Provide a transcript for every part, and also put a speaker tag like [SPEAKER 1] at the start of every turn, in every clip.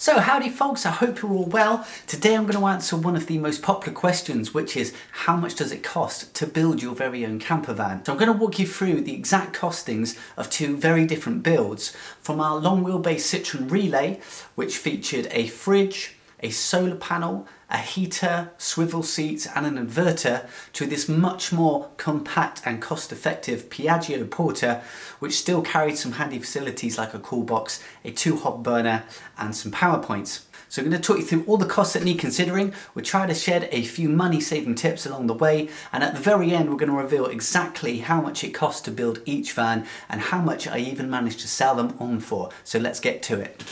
[SPEAKER 1] So howdy folks, I hope you're all well. Today I'm going to answer one of the most popular questions, which is how much does it cost to build your very own camper van? So I'm going to walk you through the exact costings of two very different builds, from our long wheelbase Citroen Relay, which featured a fridge, a solar panel, a heater, swivel seats and an inverter, to this much more compact and cost-effective Piaggio Porter, which still carried some handy facilities like a cool box, a 2-hob burner and some power points. So I'm going to talk you through all the costs that need considering. We'll try to shed a few money-saving tips along the way, and at the very end we're going to reveal exactly how much it costs to build each van and how much I even managed to sell them on for. So let's get to it.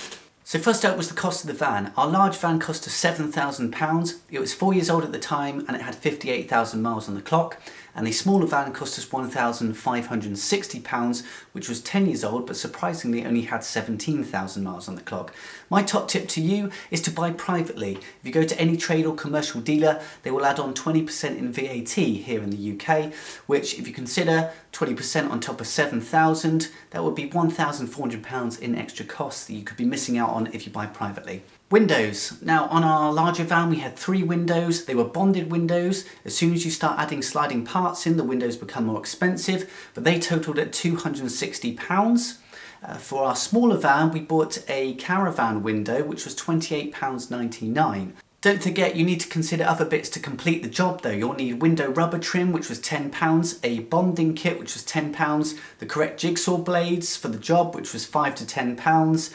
[SPEAKER 1] So first up was the cost of the van. Our large van cost us £7,000. It was 4 years old at the time and it had 58,000 miles on the clock. And the smaller van cost us £1,560, which was 10 years old, but surprisingly only had 17,000 miles on the clock. My top tip to you is to buy privately. If you go to any trade or commercial dealer, they will add on 20% in VAT here in the UK, which if you consider 20% on top of 7,000, that would be £1,400 in extra costs that you could be missing out on if you buy privately. Windows. Now on our larger van we had 3 windows. They were bonded windows. As soon as you start adding sliding parts in, the windows become more expensive, but they totaled at £260. For our smaller van we bought a caravan window which was £28.99. Don't forget you need to consider other bits to complete the job though. You'll need window rubber trim, which was £10, a bonding kit which was £10, the correct jigsaw blades for the job which was £5 to £10,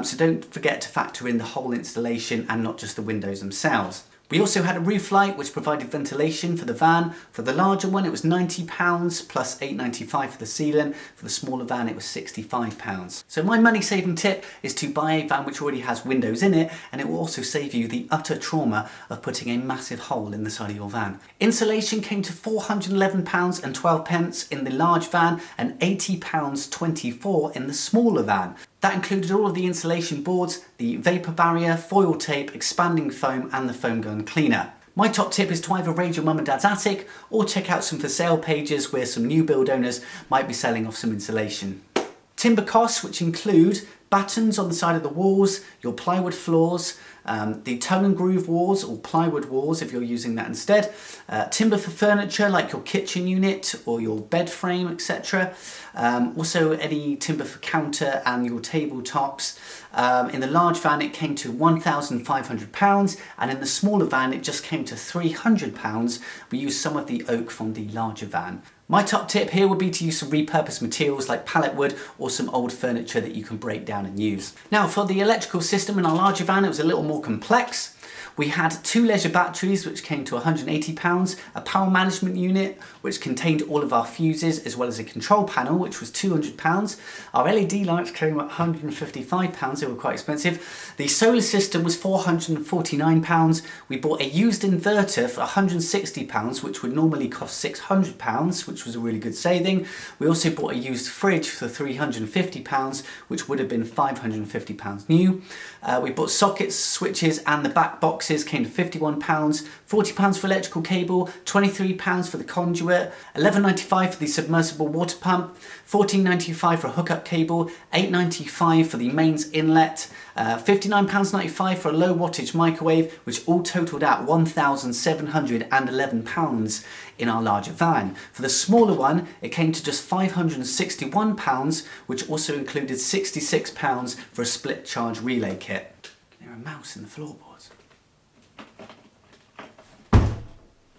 [SPEAKER 1] so don't forget to factor in the whole installation and not just the windows themselves. We also had a roof light which provided ventilation for the van. For the larger one it was £90 plus £8.95 for the ceiling. For the smaller van it was £65. So my money saving tip is to buy a van which already has windows in it, and it will also save you the utter trauma of putting a massive hole in the side of your van. Insulation came to £411.12 in the large van and £80.24 in the smaller van. That included all of the insulation boards, the vapour barrier, foil tape, expanding foam and the foam gun cleaner. My top tip is to either raid your mum and dad's attic or check out some for sale pages where some new build owners might be selling off some insulation. Timber costs, which include battens on the side of the walls, your plywood floors, the tongue and groove walls or plywood walls if you're using that instead, timber for furniture like your kitchen unit or your bed frame, etc. Also any timber for counter and your tabletops. In the large van it came to £1,500 and in the smaller van it just came to £300. We used some of the oak from the larger van. My top tip here would be to use some repurposed materials like pallet wood or some old furniture that you can break down and use. Now for the electrical system in our larger van it was a little more complex. We had 2 leisure batteries which came to £180, a power management unit which contained all of our fuses as well as a control panel which was £200. Our LED lights came at £155, they were quite expensive. The solar system was £449. We bought a used inverter for £160 which would normally cost £600, which was a really good saving. We also bought a used fridge for £350 which would have been £550 new. We bought sockets, switches and the back boxes came to £51, £40 for electrical cable, £23 for the conduit, £11.95 for the submersible water pump, £14.95 for a hookup cable, £8.95 for the mains inlet, £59.95 for a low wattage microwave, which all totaled out £1,711 in our larger van. For the smaller one it came to just £561, which also included £66 for a split charge relay kit. There's a mouse in the floorboards.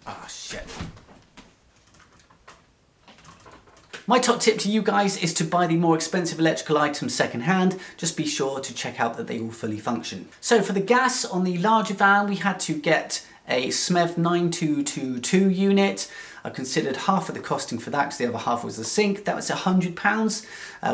[SPEAKER 1] Ah, shit. My top tip to you guys is to buy the more expensive electrical items second hand. Just be sure to check out that they all fully function. So for the gas on the larger van we had to get a SMEV 9222 unit. I considered half of the costing for that because the other half was the sink. That was £100.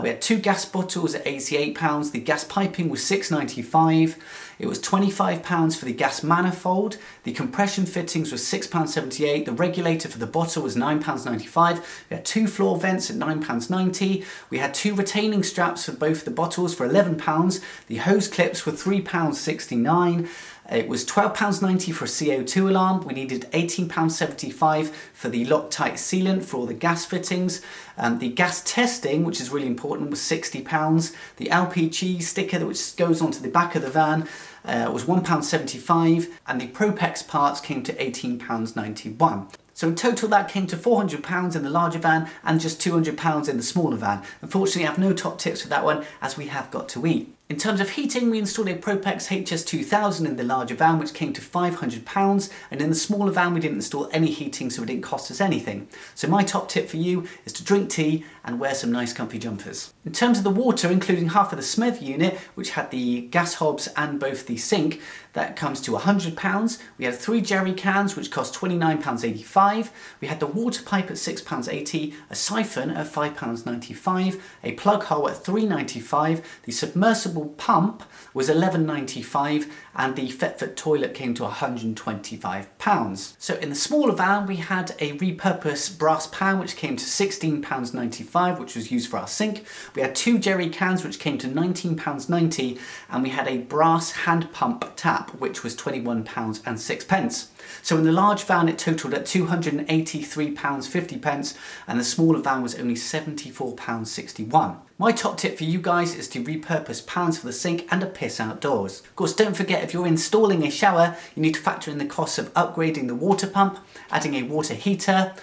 [SPEAKER 1] We had 2 gas bottles at £88. The gas piping was £6.95. It was £25 for the gas manifold. The compression fittings was £6.78. The regulator for the bottle was £9.95. We had 2 floor vents at £9.90. We had 2 retaining straps for both the bottles for £11. The hose clips were £3.69. It was £12.90 for a CO2 alarm. We needed £18.75 for the Loctite sealant for all the gas fittings. The gas testing, which is really important, was £60. The LPG sticker which goes onto the back of the van was £1.75, and the Propex parts came to £18.91. So in total that came to £400 in the larger van and just £200 in the smaller van. Unfortunately I have no top tips for that one, as we have got to eat. In terms of heating, we installed a Propex HS2000 in the larger van, which came to £500, and in the smaller van we didn't install any heating, so it didn't cost us anything. So my top tip for you is to drink tea and wear some nice comfy jumpers. In terms of the water, including half of the Smith unit, which had the gas hobs and both the sink, that comes to £100. We had 3 jerry cans, which cost £29.85. We had the water pipe at £6.80, a siphon at £5.95, a plug hole at £3.95, the submersible pump was £11.95, and the Fetfoot toilet came to £125. So in the smaller van we had a repurposed brass pan which came to £16.95, which was used for our sink. We had 2 jerry cans which came to £19.90, and we had a brass hand pump tap which was £21.06. So in the large van it totaled at £283.50, and the smaller van was only £74.61. My top tip for you guys is to repurpose pans for the sink and a piss outdoors. Of course, don't forget, if you're installing a shower, you need to factor in the costs of upgrading the water pump, adding a water heater.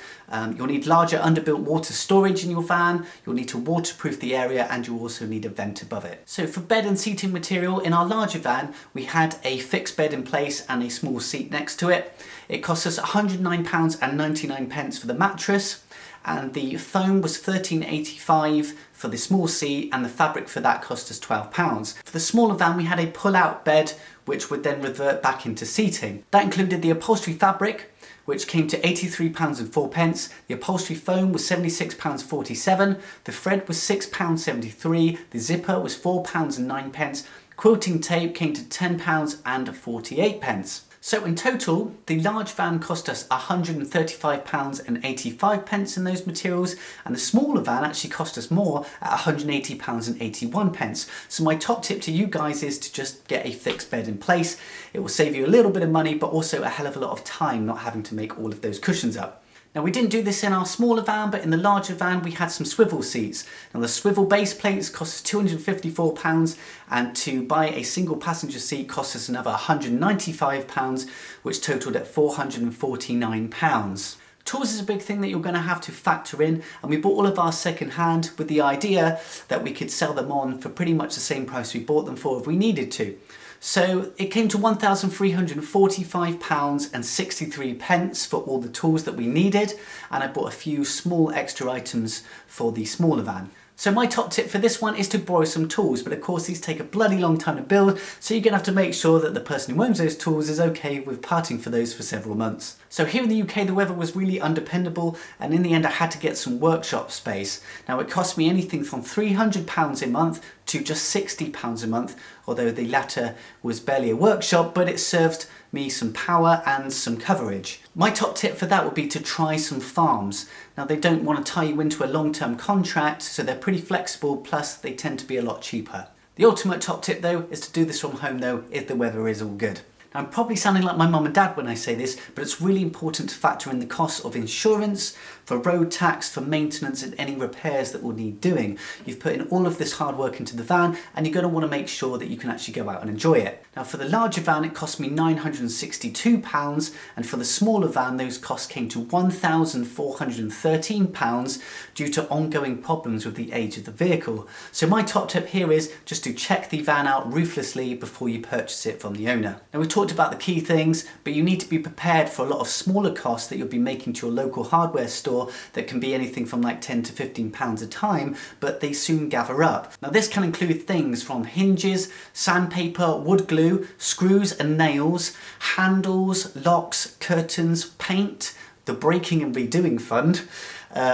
[SPEAKER 1] You'll need larger underbuilt water storage in your van, you'll need to waterproof the area, and you'll also need a vent above it. So for bed and seating material, in our larger van we had a fixed bed in place and a small seat next to it. It cost us £109.99 for the mattress, and the foam was £13.85 for the small seat, and the fabric for that cost us £12. For the smaller van we had a pull-out bed which would then revert back into seating. That included the upholstery fabric, which came to £83.04. The upholstery foam was £76.47. The thread was £6.73. The zipper was £4.09. Quilting tape came to £10.48. So in total, the large van cost us £135.85 in those materials, and the smaller van actually cost us more at £180.81. So my top tip to you guys is to just get a fixed bed in place. It will save you a little bit of money, but also a hell of a lot of time not having to make all of those cushions up. Now we didn't do this in our smaller van, but in the larger van we had some swivel seats. Now the swivel base plates cost us £254, and to buy a single passenger seat cost us another £195, which totaled at £449. Tools is a big thing that you're going to have to factor in, and we bought all of our second hand with the idea that we could sell them on for pretty much the same price we bought them for if we needed to. So it came to £1,345.63 for all the tools that we needed, and I bought a few small extra items for the smaller van. So my top tip for this one is to borrow some tools, but of course these take a bloody long time to build, so you're going to have to make sure that the person who owns those tools is okay with parting for those for several months. So here in the UK the weather was really undependable, and in the end I had to get some workshop space. Now it cost me anything from £300 a month to just £60 a month, although the latter was barely a workshop, but it served me some power and some coverage. My top tip for that would be to try some farms. Now they don't want to tie you into a long-term contract, so they're pretty flexible, plus they tend to be a lot cheaper. The ultimate top tip though is to do this from home though, if the weather is all good. Now, I'm probably sounding like my mum and dad when I say this, but it's really important to factor in the costs of insurance, for road tax, for maintenance, and any repairs that will need doing. You've put in all of this hard work into the van, and you're going to want to make sure that you can actually go out and enjoy it. Now for the larger van it cost me £962, and for the smaller van those costs came to £1,413 due to ongoing problems with the age of the vehicle. So my top tip here is just to check the van out ruthlessly before you purchase it from the owner. Now we talked about the key things, but you need to be prepared for a lot of smaller costs that you'll be making to your local hardware store that can be anything from like £10 to £15 a time, but they soon gather up. Now this can include things from hinges, sandpaper, wood glue, screws and nails, handles, locks, curtains, paint, the breaking and redoing fund,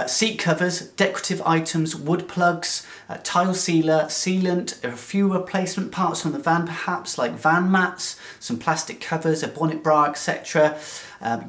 [SPEAKER 1] seat covers, decorative items, wood plugs, tile sealer, sealant, a few replacement parts on the van perhaps, like van mats, some plastic covers, a bonnet bra, etc.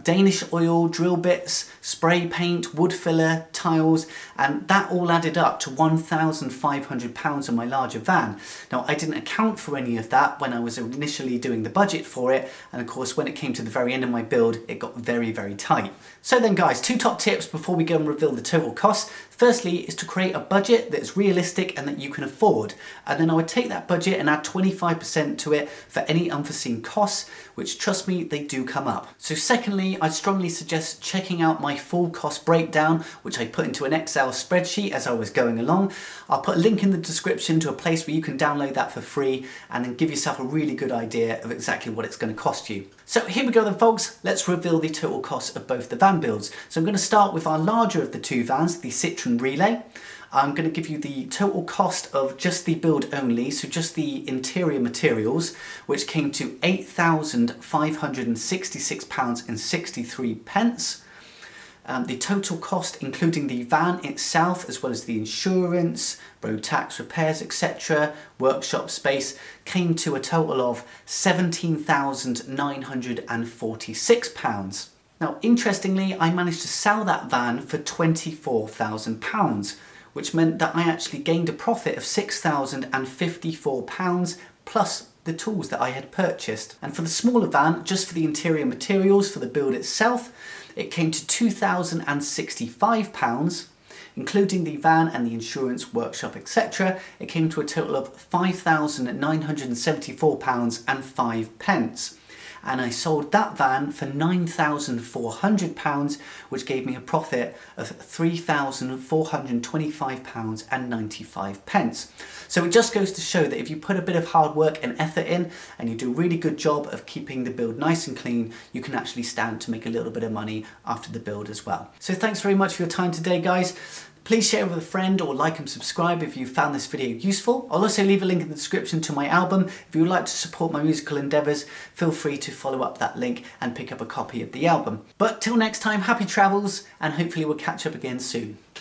[SPEAKER 1] Danish oil, drill bits, spray paint, wood filler, tiles, and that all added up to £1,500 on my larger van. Now, I didn't account for any of that when I was initially doing the budget for it, and of course when it came to the very end of my build it got very, very tight. So then guys, 2 top tips before we go and reveal the total cost. Firstly is to create a budget that's realistic and that you can afford, and then I would take that budget and add 25% to it for any unforeseen costs, which trust me, they do come up. So secondly, I strongly suggest checking out my full cost breakdown, which I put into an Excel spreadsheet as I was going along. I'll put a link in the description to a place where you can download that for free and then give yourself a really good idea of exactly what it's going to cost you. So here we go then folks, let's reveal the total cost of both the van builds. So I'm going to start with our larger of the 2 vans, the Citroen Relay. I'm going to give you the total cost of just the build only, so just the interior materials, which came to £8,566.63. The total cost, including the van itself, as well as the insurance, road tax, repairs, etc., workshop space, came to a total of £17,946. Now, interestingly, I managed to sell that van for £24,000, which meant that I actually gained a profit of £6,054 plus the tools that I had purchased. And for the smaller van, just for the interior materials for the build itself, it came to £2,065, including the van and the insurance, workshop, etc. It came to a total of £5,974.05. And I sold that van for £9,400, which gave me a profit of £3,425.95. So it just goes to show that if you put a bit of hard work and effort in and you do a really good job of keeping the build nice and clean, you can actually stand to make a little bit of money after the build as well. So thanks very much for your time today, guys. Please share with a friend or like and subscribe if you found this video useful. I'll also leave a link in the description to my album. If you would like to support my musical endeavours, feel free to follow up that link and pick up a copy of the album. But till next time, happy travels, and hopefully we'll catch up again soon.